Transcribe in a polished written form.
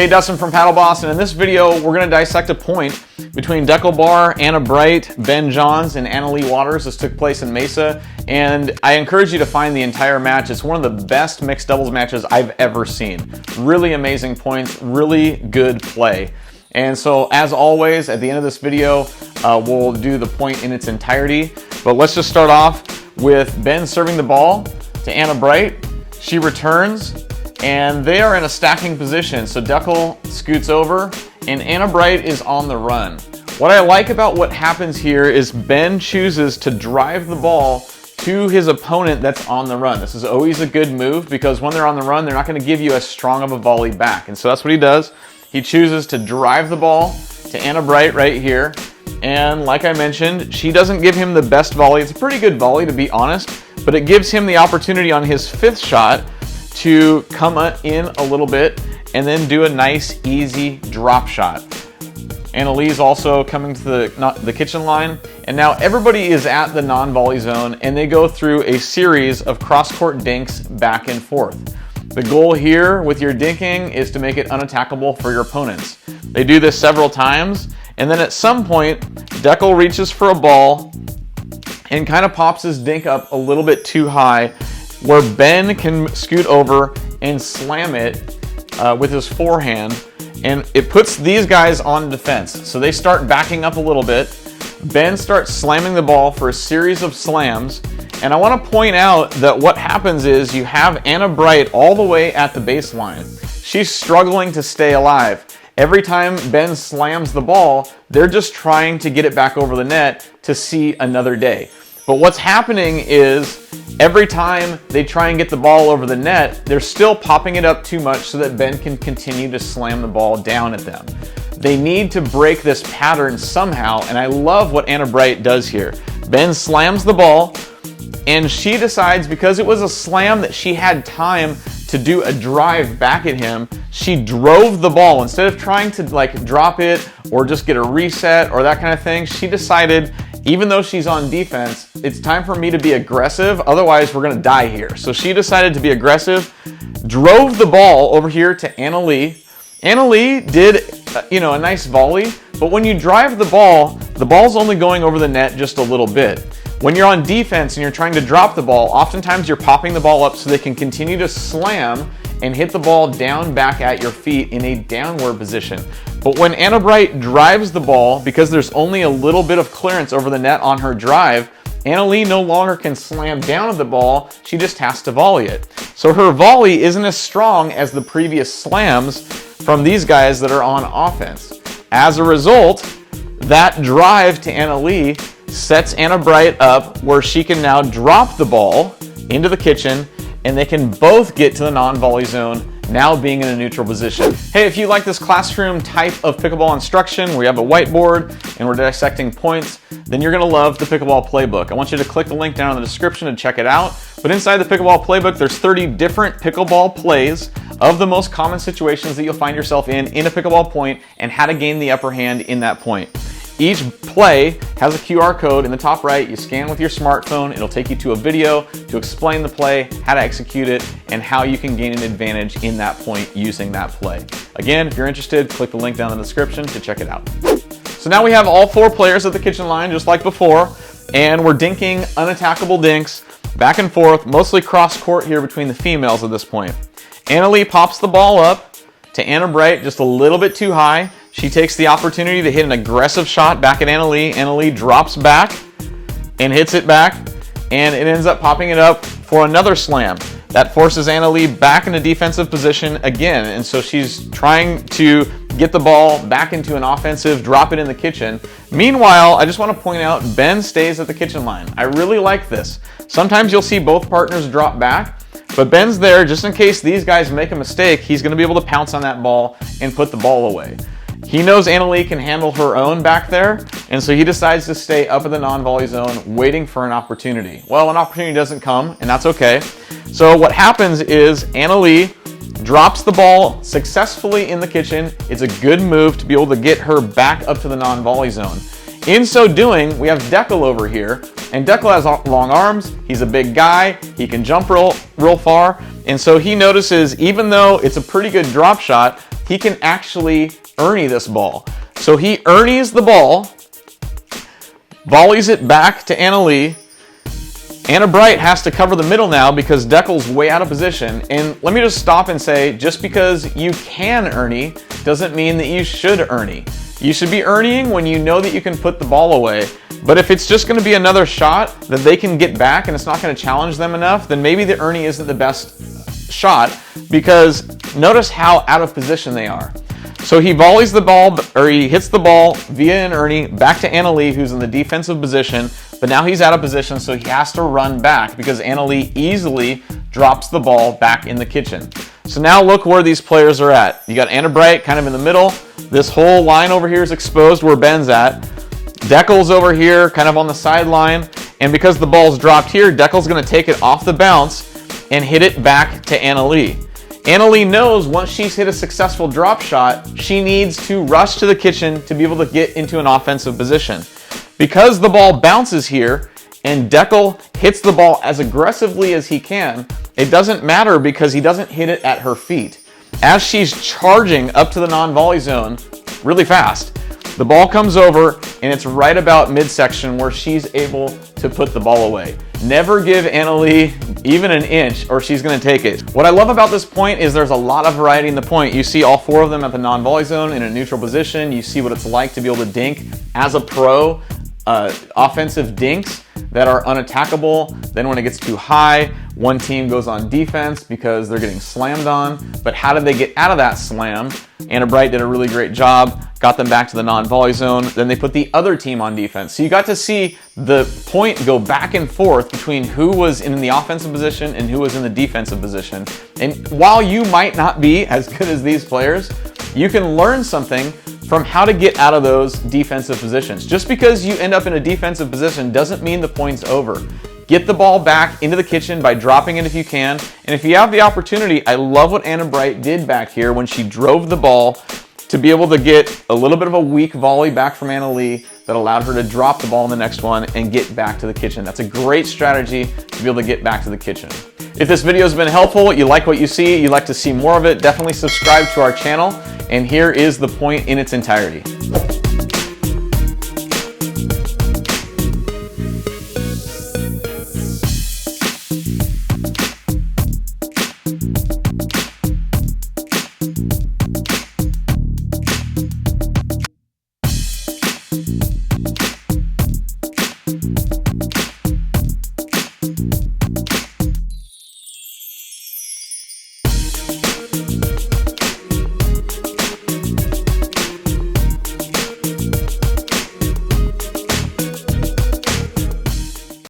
Hey, Dustin from PaddleBoss, and in this video we're going to dissect a point between Dekel Bar, Anna Bright, Ben Johns, and Anna Leigh Waters. This took place in Mesa, and I encourage you to find the entire match. It's one of the best mixed doubles matches I've ever seen. Really amazing points, really good play. And so, as always, at the end of this video, we'll do the point in its entirety. But let's just start off with Ben serving the ball to Anna Bright. She returns, and they are in a stacking position. So Dekel scoots over, and Anna Bright is on the run. What I like about what happens here is Ben chooses to drive the ball to his opponent that's on the run. This is always a good move because when they're on the run, they're not going to give you as strong of a volley back. And so that's what he does. He chooses to drive the ball to Anna Bright right here. And like I mentioned, she doesn't give him the best volley. It's a pretty good volley, to be honest, but it gives him the opportunity on his fifth shot to come in a little bit and then do a nice, easy drop shot. Anna Leigh's also coming to the kitchen line, and now everybody is at the non-volley zone, and they go through a series of cross-court dinks back and forth. The goal here with your dinking is to make it unattackable for your opponents. They do this several times, and then at some point, Dekel reaches for a ball and kind of pops his dink up a little bit too high, where Ben can scoot over and slam it with his forehand, and it puts these guys on defense. So they start backing up a little bit. Ben starts slamming the ball for a series of slams, and I want to point out that what happens is you have Anna Bright all the way at the baseline. She's struggling to stay alive. Every time Ben slams the ball, they're just trying to get it back over the net to see another day. But what's happening is every time they try and get the ball over the net, they're still popping it up too much so that Ben can continue to slam the ball down at them. They need to break this pattern somehow, and I love what Anna Bright does here. Ben slams the ball, and she decides, because it was a slam that she had time to do a drive back at him, she drove the ball. Instead of trying to drop it or just get a reset or that kind of thing, she decided, even though she's on defense, it's time for me to be aggressive, otherwise we're gonna die here. So she decided to be aggressive, drove the ball over here to Anna Leigh. Anna Leigh did a nice volley, but when you drive the ball's only going over the net just a little bit. When you're on defense and you're trying to drop the ball, oftentimes you're popping the ball up so they can continue to slam and hit the ball down back at your feet in a downward position. But when Anna Bright drives the ball, because there's only a little bit of clearance over the net on her drive, Anna Leigh no longer can slam down at the ball, she just has to volley it. So her volley isn't as strong as the previous slams from these guys that are on offense. As a result, that drive to Anna Leigh sets Anna Bright up where she can now drop the ball into the kitchen, and they can both get to the non-volley zone, now being in a neutral position. Hey, if you like this classroom type of pickleball instruction where you have a whiteboard and we're dissecting points, then you're gonna love the Pickleball Playbook. I want you to click the link down in the description to check it out. But inside the Pickleball Playbook, there's 30 different pickleball plays of the most common situations that you'll find yourself in a pickleball point and how to gain the upper hand in that point. Each play has a QR code in the top right. You scan with your smartphone. It'll take you to a video to explain the play, how to execute it, and how you can gain an advantage in that point using that play. Again, if you're interested, click the link down in the description to check it out. So now we have all four players at the kitchen line, just like before, and we're dinking unattackable dinks back and forth, mostly cross court here between the females at this point. Anna Leigh pops the ball up to Anna Bright just a little bit too high. She takes the opportunity to hit an aggressive shot back at Anna Leigh. Anna Leigh drops back and hits it back, and it ends up popping it up for another slam. That forces Anna Leigh back in a defensive position again, and so she's trying to get the ball back into an offensive, drop it in the kitchen. Meanwhile, I just want to point out, Ben stays at the kitchen line. I really like this. Sometimes you'll see both partners drop back, but Ben's there just in case these guys make a mistake. He's going to be able to pounce on that ball and put the ball away. He knows Anna Leigh can handle her own back there, and so he decides to stay up in the non-volley zone waiting for an opportunity. Well, an opportunity doesn't come, and that's okay. So what happens is Anna Leigh drops the ball successfully in the kitchen. It's a good move to be able to get her back up to the non-volley zone. In so doing, we have Dekel over here, and Dekel has long arms. He's a big guy. He can jump real far, and so he notices, even though it's a pretty good drop shot, he can actually Erne this ball. So he Ernes the ball, volleys it back to Anna Leigh. Anna Bright has to cover the middle now because Dekel's way out of position. And let me just stop and say, just because you can Erne doesn't mean that you should Erne. You should be Erneing when you know that you can put the ball away. But if it's just going to be another shot that they can get back and it's not going to challenge them enough, then maybe the Erne isn't the best shot, because notice how out of position they are. So he volleys the ball, or he hits the ball via an Erne back to Anna Leigh, who's in the defensive position, but now he's out of position, so he has to run back because Anna Leigh easily drops the ball back in the kitchen. So now look where these players are at. You got Anna Bright kind of in the middle. This whole line over here is exposed where Ben's at. Dekel's over here, kind of on the sideline, and because the ball's dropped here, Dekel's going to take it off the bounce and hit it back to Anna Leigh. Anna Leigh knows once she's hit a successful drop shot, she needs to rush to the kitchen to be able to get into an offensive position. Because the ball bounces here and Dekel hits the ball as aggressively as he can, it doesn't matter because he doesn't hit it at her feet. As she's charging up to the non-volley zone really fast, the ball comes over and it's right about midsection where she's able to put the ball away. Never give Anna Leigh even an inch or she's going to take it. What I love about this point is there's a lot of variety in the point. You see all four of them at the non-volley zone in a neutral position. You see what it's like to be able to dink as a pro, offensive dinks that are unattackable. Then when it gets too high, one team goes on defense because they're getting slammed on. But how did they get out of that slam? Anna Bright did a really great job, got them back to the non-volley zone. Then they put the other team on defense. So you got to see the point go back and forth between who was in the offensive position and who was in the defensive position. And while you might not be as good as these players, you can learn something from how to get out of those defensive positions. Just because you end up in a defensive position doesn't mean the point's over. Get the ball back into the kitchen by dropping it if you can. And if you have the opportunity, I love what Anna Bright did back here when she drove the ball to be able to get a little bit of a weak volley back from Anna Leigh that allowed her to drop the ball in the next one and get back to the kitchen. That's a great strategy to be able to get back to the kitchen. If this video has been helpful, you like what you see, you'd like to see more of it, definitely subscribe to our channel. And here is the point in its entirety.